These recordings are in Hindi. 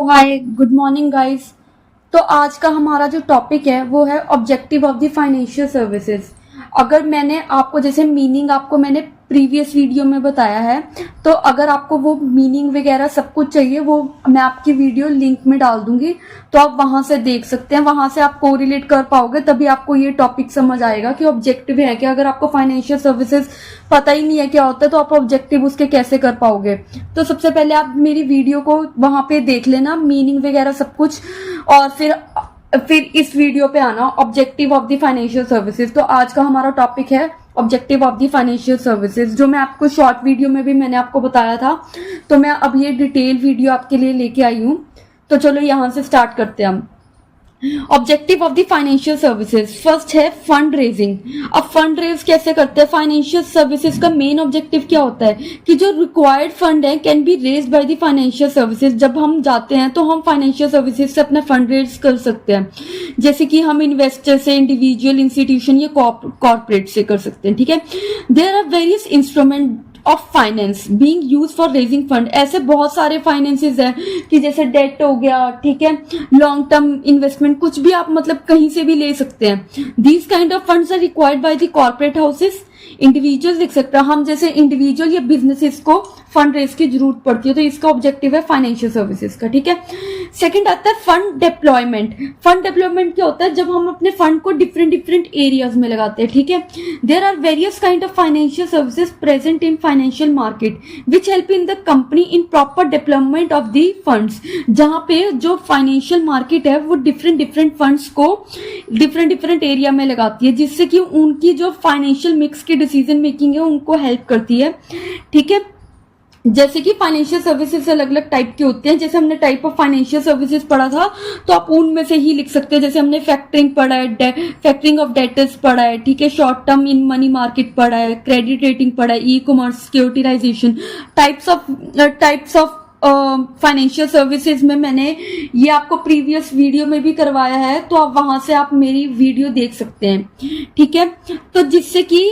Hi good morning guys. तो आज का हमारा जो टॉपिक है वो है objective of the financial services. अगर मैंने आपको जैसे मीनिंग आपको मैंने प्रीवियस वीडियो में बताया है, तो अगर आपको वो मीनिंग वगैरह सब कुछ चाहिए वो मैं आपकी वीडियो लिंक में डाल दूंगी, तो आप वहां से देख सकते हैं। वहां से आप कोरिलेट कर पाओगे, तभी आपको ये टॉपिक समझ आएगा कि ऑब्जेक्टिव है क्या। अगर आपको फाइनेंशियल सर्विसेज पता ही नहीं है क्या होता है तो आप ऑब्जेक्टिव उसके कैसे कर पाओगे। तो सबसे पहले आप मेरी वीडियो को वहां पे देख लेना, मीनिंग वगैरह सब कुछ, और फिर इस वीडियो पे आना objective of the financial services. तो आज का हमारा टॉपिक है objective of the financial services, जो मैं आपको शॉर्ट वीडियो में भी मैंने आपको बताया था। तो मैं अब ये डिटेल वीडियो आपके लिए लेके आई हूं। तो चलो यहां से स्टार्ट करते हैं हम। Objective of the financial services, first है फंड रेजिंग। अब फंड रेज कैसे करते हैं? फाइनेंशियल सर्विसेज का मेन ऑब्जेक्टिव क्या होता है कि जो रिक्वायर्ड फंड है can be raised by the financial services. जब हम जाते हैं तो हम फाइनेंशियल सर्विसेज से अपना फंड रेज कर सकते हैं, जैसे कि हम इन्वेस्टर से, इंडिविजुअल, इंस्टीट्यूशन या कॉर्पोरेट से कर सकते हैं। ठीक है, there are various instrument of finance being use for raising fund. ऐसे बहुत सारे फाइनेंसेस हैं कि जैसे डेट हो गया, ठीक है, लॉन्ग टर्म इन्वेस्टमेंट, कुछ भी आप मतलब कहीं से भी ले सकते हैं। These kind of funds are required by the corporate houses, individuals लिख सकते हैं हम, जैसे इंडिविजुअल या बिजनेसेस को फंड रेज की जरूरत पड़ती है, तो इसका ऑब्जेक्टिव है फाइनेंशियल सर्विसेज का। ठीक है, सेकंड आता है फंड डिप्लॉयमेंट। फंड डिप्लॉयमेंट क्या होता है? जब हम अपने फंड को डिफरेंट डिफरेंट एरियाज में लगाते हैं। ठीक है, there are various kind of financial services present in financial market which help in the company in proper deployment of the funds. जहां पे जो फाइनेंशियल मार्केट है वो डिफरेंट डिफरेंट फंड्स को डिफरेंट डिफरेंट एरिया में लगाती है, जिससे कि उनकी जो फाइनेंशियल मिक्स की डिसीजन मेकिंग है उनको हेल्प करती है। ठीक है, जैसे कि फाइनेंशियल सर्विसेज अलग अलग टाइप की होती हैं। जैसे हमने टाइप ऑफ फाइनेंशियल सर्विसेज पढ़ा था, तो आप उनमें से ही लिख सकते हैं। जैसे हमने फैक्टरिंग पढ़ा है, फैक्टरिंग ऑफ डेटर्स पढ़ा है, ठीक है, short term in money market पढ़ा है, क्रेडिट रेटिंग पढ़ा है, e commerce, securitisation, types of financial services में मैंने ये आपको प्रीवियस वीडियो में भी करवाया है, तो आप वहां से आप मेरी वीडियो देख सकते हैं। ठीक है, तो जिससे कि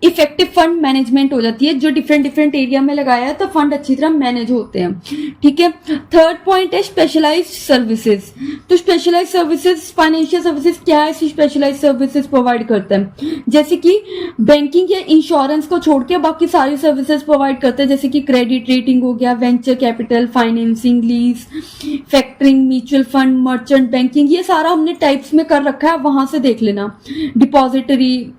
इफेक्टिव फंड मैनेजमेंट हो जाती है। जो डिफरेंट डिफरेंट एरिया में लगाया है तो फंड अच्छी तरह मैनेज होते हैं। ठीक है, थर्ड पॉइंट है स्पेशलाइज्ड सर्विसेज। तो स्पेशलाइज्ड सर्विसेज, फाइनेंशियल सर्विसेज क्या है? स्पेशलाइज्ड सर्विसेज प्रोवाइड करते हैं, जैसे कि बैंकिंग या इंश्योरेंस को छोड़ के बाकी सारी सर्विसेज प्रोवाइड करते हैं, जैसे कि क्रेडिट रेटिंग हो गया, venture capital, financing, lease, factoring, mutual fund, merchant banking, ये सारा हमने टाइप्स में कर रखा है, वहां से देख लेना। Depository,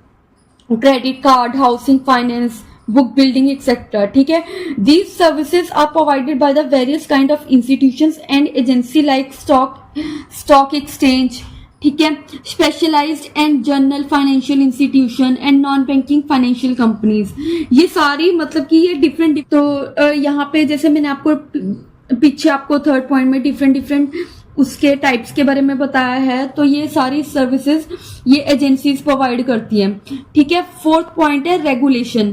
credit card, housing finance, book building etcetera. ठीक है, these services are provided by the various kind of institutions and agency like stock exchange, ठीक है, specialised and general financial institution and non banking financial companies. ये सारी मतलब कि ये डिफरेंट, तो यहाँ पे जैसे मैंने आपको पीछे आपको थर्ड पॉइंट में डिफरेंट डिफरेंट उसके टाइप्स के बारे में बताया है, तो ये सारी सर्विसेज ये एजेंसीज प्रोवाइड करती हैं। ठीक है, फोर्थ पॉइंट है रेगुलेशन।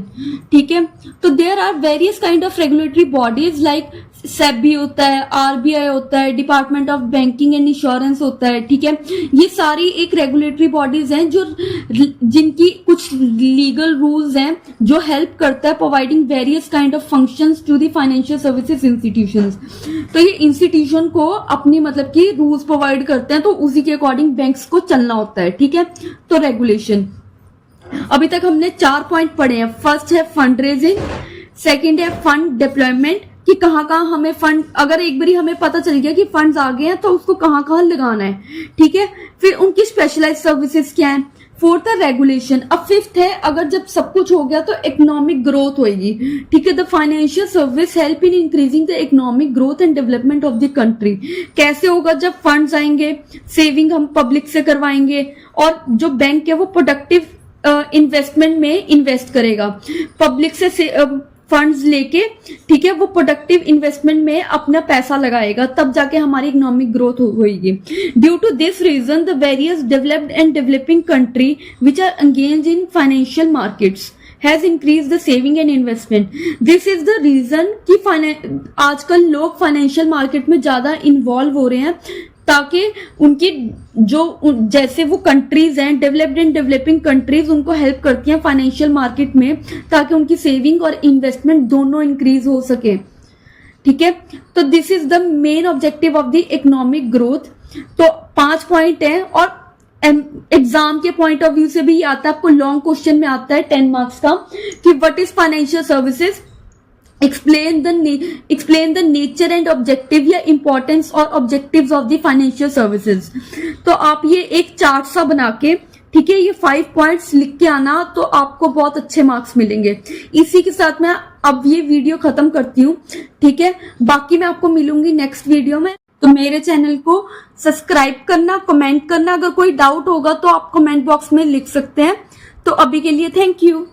ठीक है, तो there are various kind of regulatory bodies like SEBI होता है, आरबीआई होता है, department of banking and insurance होता है। ठीक है, ये सारी एक रेगुलेटरी बॉडीज हैं जो जिनकी कुछ लीगल रूल्स हैं जो हेल्प करता है providing various kind of functions to the financial services institutions. तो ये इंस्टीट्यूशन को अपनी मतलब कि रूल्स प्रोवाइड करते हैं, तो उसी के अकॉर्डिंग बैंक्स को चलना होता है। ठीक है, तो रेगुलेशन। अभी तक हमने 4 पॉइंट पढ़े हैं। फर्स्ट है फंड रेजिंग, सेकेंड है फंड डिप्लॉयमेंट कि कहाँ कहाँ हमें फंड, अगर एक बारी हमें पता चल गया कि फंड्स आ गए हैं तो उसको कहाँ कहाँ लगाना है। ठीक है, फिर उनकी स्पेशलाइज्ड सर्विसेज क्या है। फोर्थ है रेगुलेशन। अब फिफ्थ है, अगर जब सब कुछ हो गया तो इकोनॉमिक ग्रोथ होगी। ठीक है, the financial service help in increasing the economic growth and development of the country. कैसे होगा? जब फंड्स आएंगे, सेविंग हम पब्लिक से करवाएंगे, और जो बैंक है वो प्रोडक्टिव इन्वेस्टमेंट में इन्वेस्ट करेगा, पब्लिक से फंड्स लेके, ठीक है, वो प्रोडक्टिव इन्वेस्टमेंट में अपना पैसा लगाएगा, तब जाके हमारी इकोनॉमिक ग्रोथ होगी। Due to this reason the various developed and developing country which are engaged in financial markets has increase the saving and investment. This is the reason कि आजकल लोग फाइनेंशियल मार्केट में ज्यादा इन्वॉल्व हो रहे हैं, ताकि उनकी जो जैसे वो कंट्रीज हैं, डेवलप्ड एंड डेवलपिंग कंट्रीज, उनको हेल्प करती हैं फाइनेंशियल मार्केट में, ताकि उनकी सेविंग और इन्वेस्टमेंट दोनों इंक्रीज हो सके। ठीक है। तो this is the main objective of the economic growth. तो 5 पॉइंट है, और एग्जाम के पॉइंट ऑफ व्यू से भी ये आता है, आपको लॉन्ग क्वेश्चन में आता है 10 मार्क्स का, कि what is financial services, explain the nature and objective या इंपॉर्टेंस और objectives of the financial services. तो आप ये एक चार्ट सा बना के, ठीक है, ये 5 पॉइंट्स लिख के आना, तो आपको बहुत अच्छे मार्क्स मिलेंगे। इसी के साथ मैं अब ये वीडियो खत्म करती हूँ, ठीक है। बाकी मैं आपको मिलूंगी नेक्स्ट वीडियो में। तो मेरे चैनल को सब्सक्राइब करना, कमेंट करना, अगर कोई डाउट होगा तो आप कमेंट बॉक्स में लिख सकते हैं। तो अभी के लिए थैंक यू।